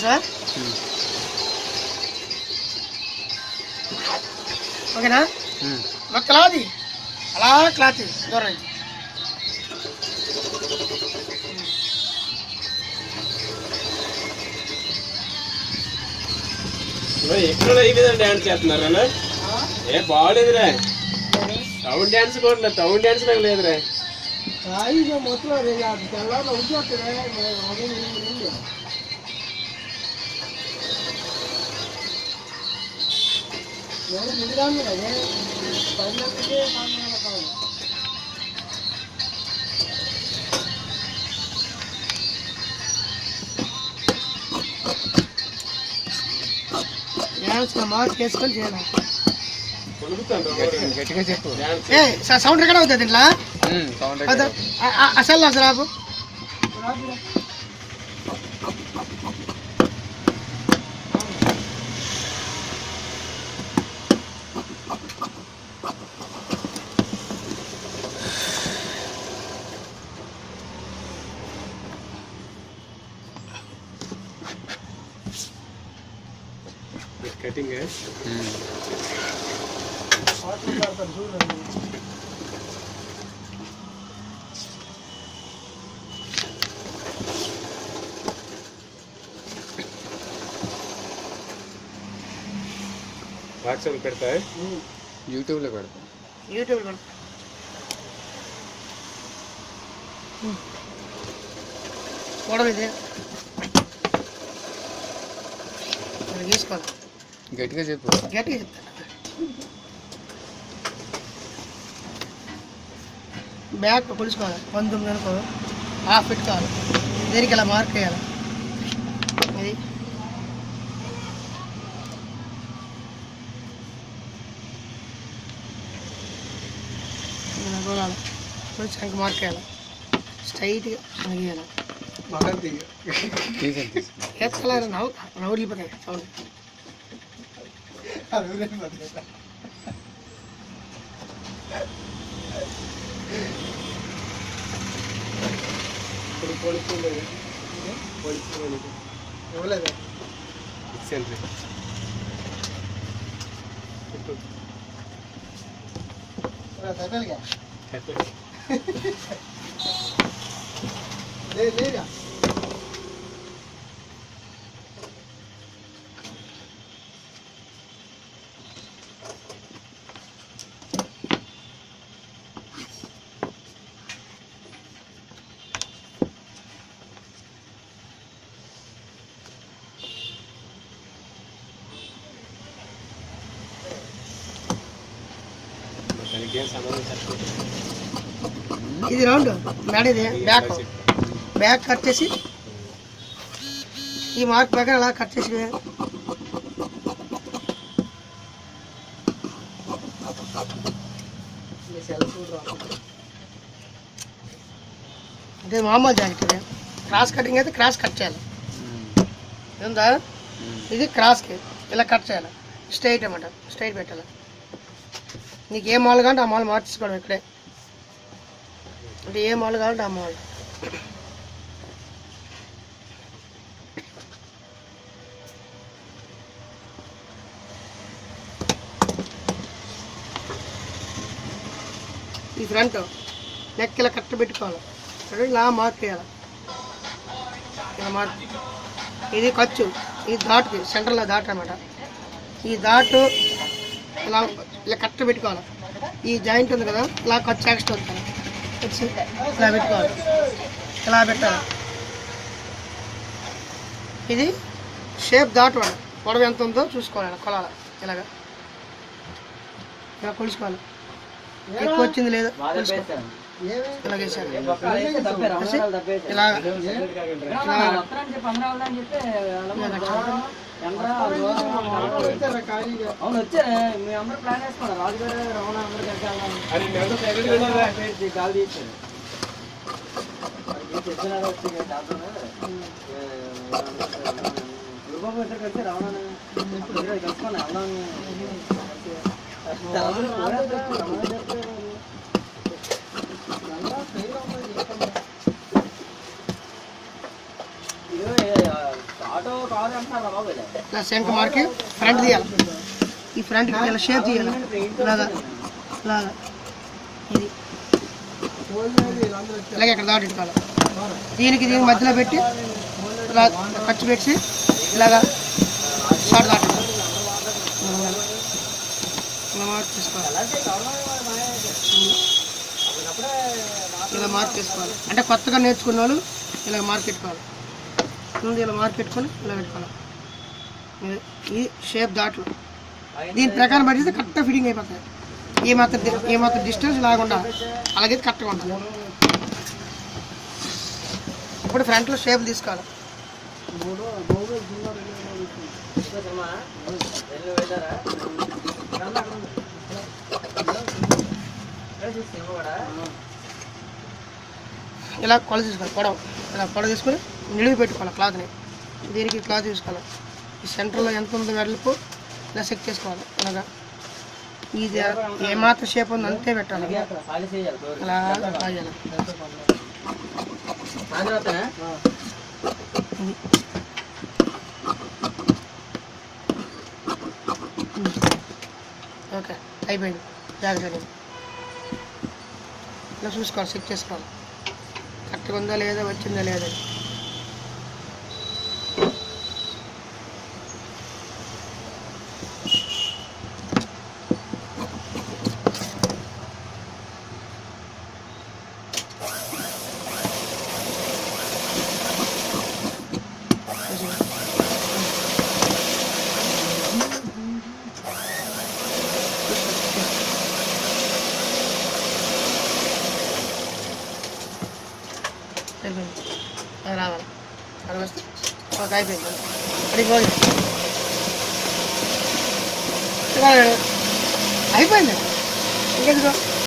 Sir ఓకేనా ఒక cloth అలా క్లాత్ దూరం నుంచి ఎక్కడ ఈ విధంగా డ్యాన్స్ చేస్తున్నారా? ఏ బాగలేదురా, టౌన్ డ్యాన్స్ కూడా టౌన్ డ్యాన్స్ లేదురా. మొత్తం మార్క్ చేసుకొని చేయాలి. గట్టిగా చెప్పు. సౌండ్ ఎక్కడ అవుతుంది దీంట్లో అసలు అసలు రాబు కటింగ్ వాట్సాప్ పెడతా, యూట్యూబ్లో పెడతా. మోడల్ ఇది తీసుకోవాలి. గట్టిగా చెప్పు. గట్టిగా చెప్తాను. బ్యాక్ కొలుసుకోవాలి 19 అనుకో, హాఫ్ పెట్టుకోవాలి. దేనికి ఇలా మార్క్ వేయాలి. ఇది గోళాలు కొంచెం మార్క్ వేయాలి. స్ట్రైట్గా గీయాలి. ఎత్తలారా నవ్వులిపోతాయి సౌండ్. లేదా ఇది రౌండ్ మేడ, ఇది బ్యాక్ కట్ చేసి ఈ మార్క్ ప్రకారం అలా కట్ చేసి అంటే మామూలు జాకెట్. క్రాస్ కటింగ్ అయితే క్రాస్ కట్ చేయాలి. ఉందా? ఇది క్రాస్కి ఇలా కట్ చేయాలి. స్ట్రైట్ అన్నమాట, స్ట్రైట్ పెట్టాలి. నీకు ఏ మాల్ కావాలంటే ఆ మాల్ మార్చుకోవడం ఇక్కడే. అంటే ఏ మాల్ కావాలంటే ఆ మాల్. ఈ ఫ్రంట్ నెక్ ఇలా కట్ట పెట్టుకోవాలి. ఇలా మార్క్ చేయాలి. ఇలా మార్క్. ఇది ఖర్చు, ఈ ఘాటుకి సెంటర్లో ఘాటు అన్నమాట. ఈ ఘాటు ఇలా ఇలా కట్ట పెట్టుకోవాలి. ఈ జాయింట్ ఉంది కదా, ఇలా ఖర్చు ఎక్స్ట్రా వస్తుంది. వచ్చి ఇలా పెట్టుకోవాలి. ఇలా పెట్టాలి. ఇది షేప్ దాటు పొడవు ఎంత ఉందో చూసుకోవాలి. కొలాలి ఇలాగా, ఇలా కొలుసుకోవాలి. ఎక్కువ వచ్చింది లేదా ఇలాగేసారు. ఇలా అవును వచ్చారు మీ అందరూ ప్లాన్ వేసుకోండి. రాజుగారు రమణ అందరూ గాలి తీసారు చెప్పినారు. వచ్చి గురుబాబు ఇద్దరు కలిసి రమణ కలుసుకోండి. ఆటో రాదు అంటున్నారా బాబు ఇది? ఇలా సెంటర్ మార్కి ఫ్రంట్ తీయాలి. ఈ ఫ్రంట్ ఇలా షేప్ తీయాలి. ఇలాగా ఇలాగా ఇది ఇలాగే ఇక్కడ దాటి ఇట్టుకోవాలి. దీనికి మధ్యలో పెట్టి ఇలా ఖర్చు పెట్టి ఇలాగా షార్ట్ దాటి ఇలా మార్క్ చేసుకోవాలి. ఇలా మార్క్ చేసుకోవాలి. అంటే కొత్తగా నేర్చుకున్న వాళ్ళు ఇలా మార్క్ పెట్టుకోవాలి. ముందు ఇలా మార్క్ పెట్టుకొని ఇలా పెట్టుకోవాలి. ఈ షేప్ దాట్లు దీని ప్రకారం పడితే కరెక్ట్గా ఫిట్టింగ్ అయిపోతుంది. ఏ మాత్రం డిస్టెన్స్ లాగుండా అలాగే కరెక్ట్గా ఉంటుంది. ఇప్పుడు ఫ్రంట్లో షేప్ తీసుకోవాలి. ఇలా కొల తీసుకోవాలి. ఇలా పొడవు తీసుకొని నిలువు పెట్టుకోవాలి క్లాత్ని. దీనికి క్లాత్ తీసుకోవాలి. ఈ సెంటర్లో ఎంత ఉందో వెడల్పు ఇలా చెక్ చేసుకోవాలి. ఇలాగా ఇది ఏమాత్రం షేప్ ఉందో అంతే పెట్టాలి. అలా కాయాలి. ఓకే అయిపోయింది. జాగ్రత్త ఇలా చూసుకోవాలి. చెక్ చేసుకోవాలి కరెక్ట్గా ఉందా లేదా, వచ్చిందా లేదా. అయిపోయింది. అది రావాలి. అది వస్తే ఓకే అయిపోయింది. అది అయిపోయింది. ఇంకెందుకు